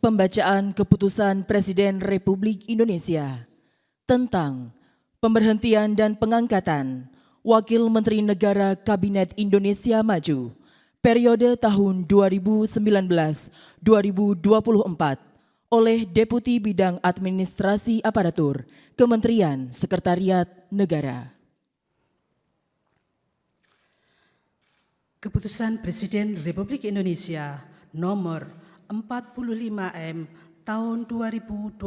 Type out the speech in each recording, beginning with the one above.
Pembacaan Keputusan Presiden Republik Indonesia tentang pemberhentian dan pengangkatan Wakil Menteri Negara Kabinet Indonesia Maju periode tahun 2019-2024 oleh Deputi Bidang Administrasi Aparatur Kementerian Sekretariat Negara. Keputusan Presiden Republik Indonesia nomor 45M tahun 2024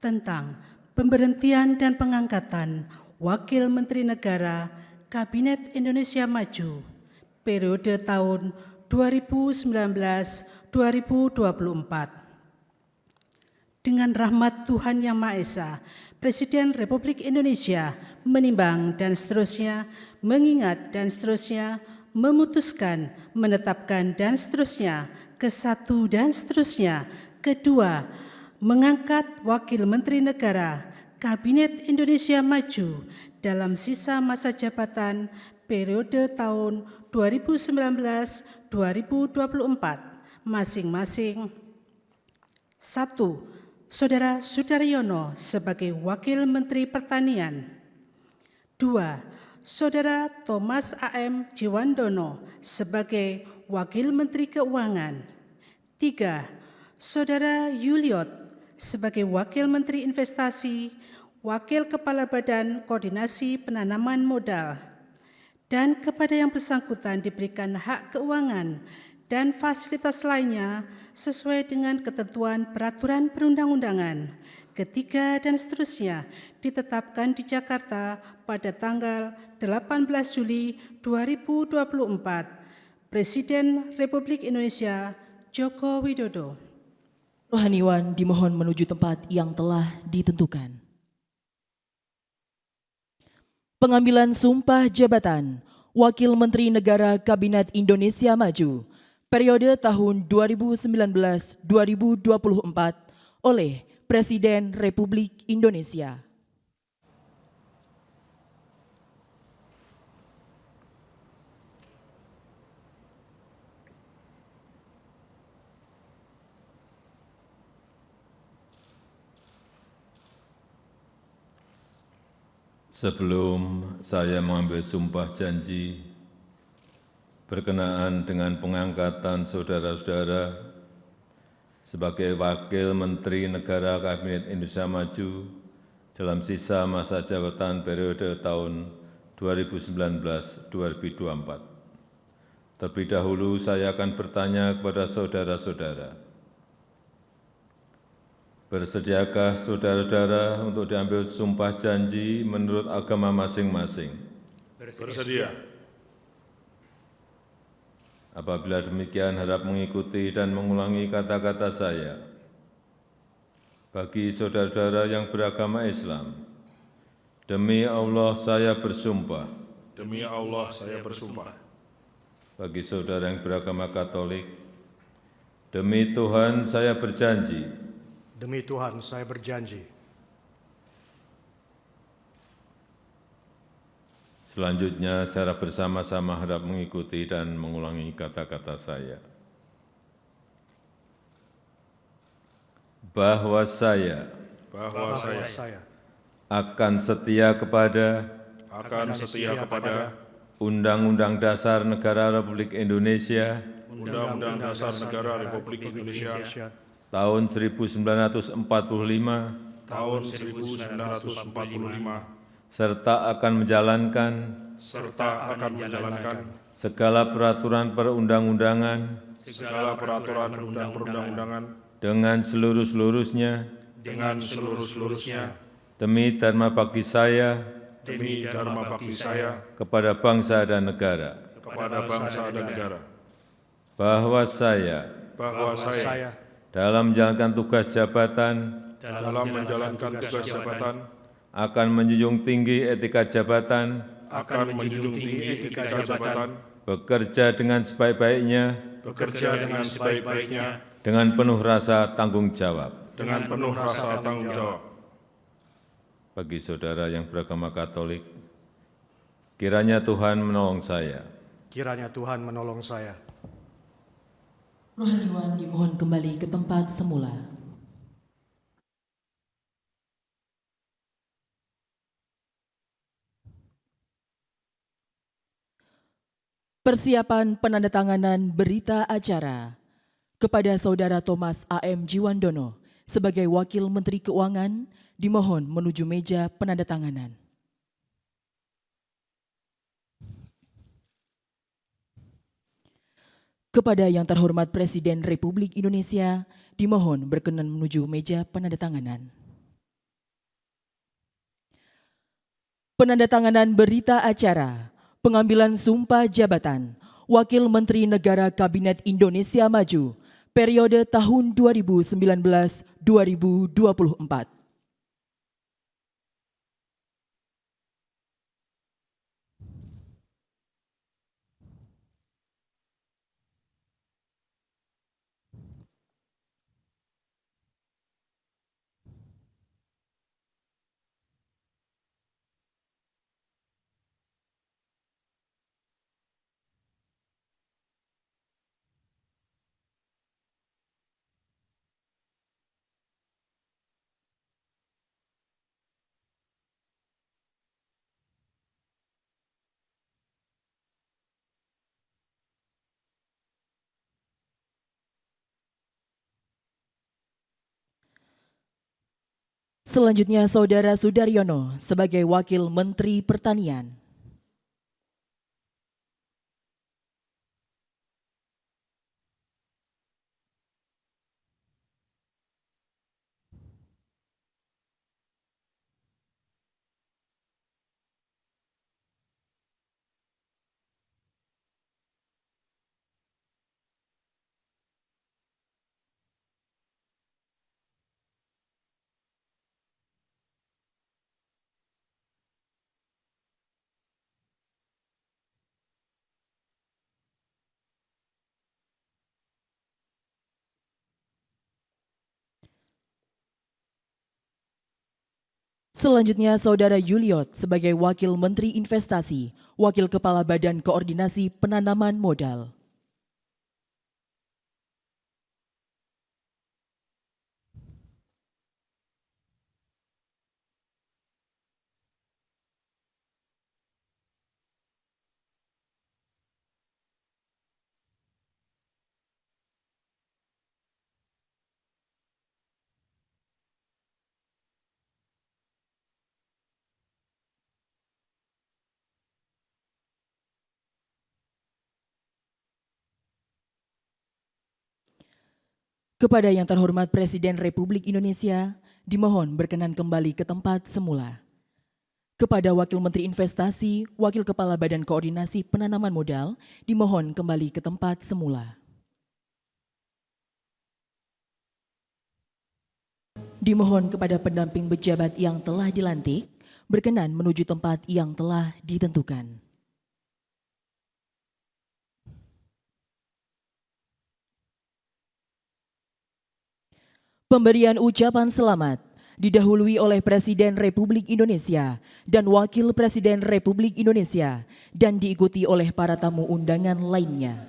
tentang pemberhentian dan pengangkatan Wakil Menteri Negara Kabinet Indonesia Maju periode tahun 2019-2024. Dengan rahmat Tuhan Yang Maha Esa, Presiden Republik Indonesia menimbang dan seterusnya, mengingat dan seterusnya, memutuskan, menetapkan dan seterusnya, ke-1 dan seterusnya, kedua, mengangkat Wakil Menteri Negara Kabinet Indonesia Maju dalam sisa masa jabatan periode tahun 2019-2024 masing-masing. 1. Saudara Sudaryono sebagai Wakil Menteri Pertanian. 2. Saudara Thomas A.M. Jiwandono sebagai Wakil Menteri Keuangan. 3. Saudara Yuliot sebagai Wakil Menteri Investasi, Wakil Kepala Badan Koordinasi Penanaman Modal, dan kepada yang bersangkutan diberikan hak keuangan dan fasilitas lainnya sesuai dengan ketentuan peraturan perundang-undangan. Ketiga dan seterusnya ditetapkan di Jakarta pada tanggal 18 Juli 2024. Presiden Republik Indonesia Joko Widodo. Rohaniwan dimohon menuju tempat yang telah ditentukan. Pengambilan sumpah jabatan Wakil Menteri Negara Kabinet Indonesia Maju periode tahun 2019-2024 oleh Presiden Republik Indonesia. Sebelum saya mengambil sumpah janji berkenaan dengan pengangkatan saudara-saudara sebagai Wakil Menteri Negara Kabinet Indonesia Maju dalam sisa masa jabatan periode tahun 2019-2024. Terlebih dahulu saya akan bertanya kepada saudara-saudara, bersediakah saudara-saudara untuk diambil sumpah janji menurut agama masing-masing? Bersedia. Apabila demikian, harap mengikuti dan mengulangi kata-kata saya. Bagi saudara-saudara yang beragama Islam, demi Allah saya bersumpah. Demi Allah saya bersumpah. Bagi saudara yang beragama Katolik, demi Tuhan saya berjanji. Demi Tuhan saya berjanji. Selanjutnya, secara bersama-sama harap mengikuti dan mengulangi kata-kata saya. Bahwa saya akan setia kepada Undang-Undang Dasar Negara Republik Indonesia Undang-Undang Dasar Negara Republik Indonesia tahun 1945 serta akan menjalankan segala peraturan perundang-undangan dengan seluruh-seluruhnya demi dharma bakti saya kepada bangsa dan negara. Bahwa saya dalam menjalankan tugas jabatan akan menjunjung tinggi etika jabatan, bekerja dengan sebaik-baiknya, dengan penuh rasa tanggung jawab. Bagi saudara yang beragama Katolik, Kiranya Tuhan menolong saya. Kiranya Tuhan menolong saya. Rohaniwan dimohon kembali ke tempat semula. Persiapan penandatanganan berita acara kepada Saudara Thomas A.M. Jiwandono sebagai Wakil Menteri Keuangan dimohon menuju meja penandatanganan. Kepada yang terhormat Presiden Republik Indonesia dimohon berkenan menuju meja penandatanganan. Penandatanganan berita acara pengambilan sumpah jabatan Wakil Menteri Negara Kabinet Indonesia Maju periode tahun 2019-2024. Selanjutnya Saudara Sudaryono sebagai Wakil Menteri Pertanian. Selanjutnya Saudara Yuliot sebagai Wakil Menteri Investasi, Wakil Kepala Badan Koordinasi Penanaman Modal. Kepada yang terhormat Presiden Republik Indonesia, dimohon berkenan kembali ke tempat semula. Kepada Wakil Menteri Investasi, Wakil Kepala Badan Koordinasi Penanaman Modal, dimohon kembali ke tempat semula. Dimohon kepada pendamping pejabat yang telah dilantik, berkenan menuju tempat yang telah ditentukan. Pemberian ucapan selamat didahului oleh Presiden Republik Indonesia dan Wakil Presiden Republik Indonesia dan diikuti oleh para tamu undangan lainnya.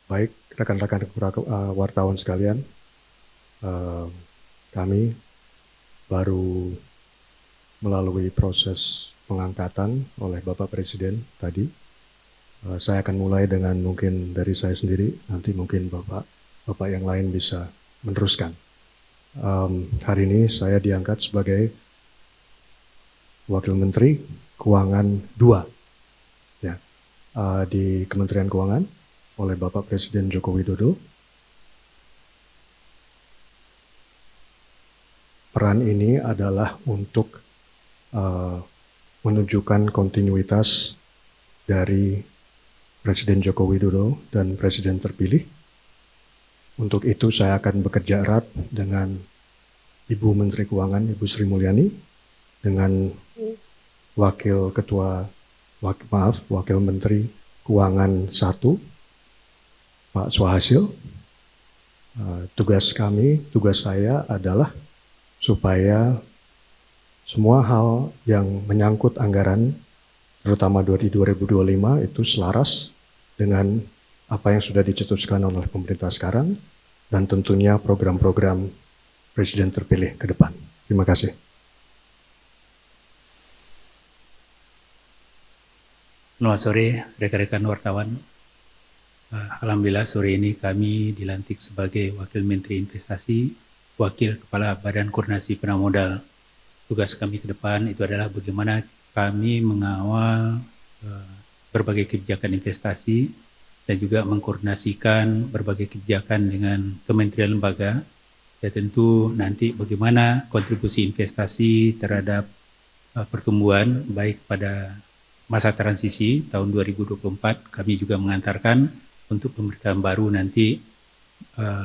Baik, rekan-rekan wartawan sekalian, kami baru melalui proses pengangkatan oleh Bapak Presiden tadi. Saya akan mulai dengan mungkin dari saya sendiri, nanti mungkin Bapak yang lain bisa meneruskan. Hari ini saya diangkat sebagai Wakil Menteri Keuangan 2 ya, di Kementerian Keuangan oleh Bapak Presiden Joko Widodo. peran ini adalah untuk menunjukkan kontinuitas dari Presiden Joko Widodo dan Presiden terpilih. Untuk itu saya akan bekerja erat dengan Ibu Menteri Keuangan, Ibu Sri Mulyani, dengan Wakil Menteri Keuangan 1, Pak Swahasil. Tugas saya adalah supaya semua hal yang menyangkut anggaran, terutama di 2025, itu selaras dengan apa yang sudah dicetuskan oleh pemerintah sekarang, dan tentunya program-program Presiden terpilih ke depan. Terima kasih. Selamat sore rekan-rekan wartawan. Alhamdulillah sore ini kami dilantik sebagai Wakil Menteri Investasi, Wakil Kepala Badan Koordinasi Penanaman Modal. Tugas kami ke depan itu adalah bagaimana kami mengawal berbagai kebijakan investasi dan juga mengkoordinasikan berbagai kebijakan dengan kementerian lembaga. Ya tentu nanti bagaimana kontribusi investasi terhadap pertumbuhan baik pada masa transisi tahun 2024 kami juga mengantarkan untuk pemerintahan baru nanti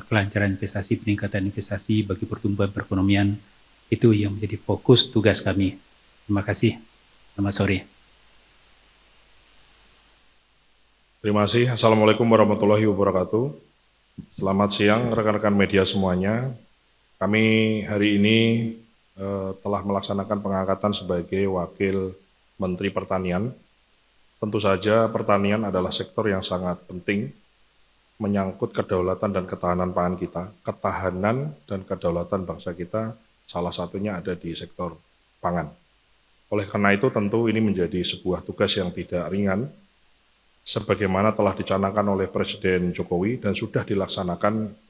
kelancaran investasi, peningkatan investasi bagi pertumbuhan perekonomian itu yang menjadi fokus tugas kami. Terima kasih. Selamat sore. Terima kasih. Assalamualaikum warahmatullahi wabarakatuh. Selamat siang rekan-rekan media semuanya. Kami hari ini telah melaksanakan pengangkatan sebagai Wakil Menteri Pertanian. Tentu saja pertanian adalah sektor yang sangat penting menyangkut kedaulatan dan ketahanan pangan kita. Ketahanan dan kedaulatan bangsa kita salah satunya ada di sektor pangan. Oleh karena itu tentu ini menjadi sebuah tugas yang tidak ringan, sebagaimana telah dicanangkan oleh Presiden Jokowi dan sudah dilaksanakan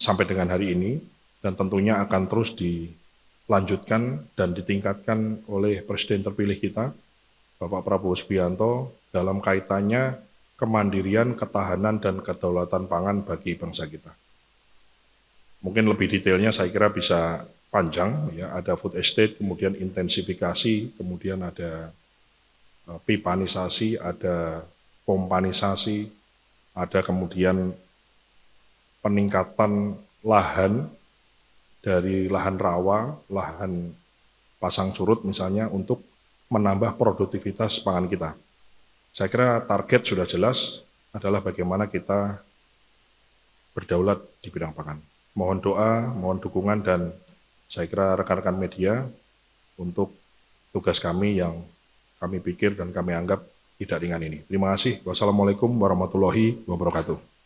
sampai dengan hari ini, dan tentunya akan terus dilanjutkan dan ditingkatkan oleh Presiden terpilih kita, Bapak Prabowo Subianto, dalam kaitannya kemandirian, ketahanan, dan kedaulatan pangan bagi bangsa kita. Mungkin lebih detailnya saya kira bisa panjang, ya. Ada food estate, kemudian intensifikasi, kemudian ada pipanisasi, ada pompanisasi, ada kemudian peningkatan lahan dari lahan rawa, lahan pasang surut misalnya untuk menambah produktivitas pangan kita. Saya kira target sudah jelas adalah bagaimana kita berdaulat di bidang pangan. Mohon doa, mohon dukungan, dan saya kira rekan-rekan media untuk tugas kami yang kami pikir dan kami anggap tidak ringan ini. Terima kasih. Wassalamualaikum warahmatullahi wabarakatuh.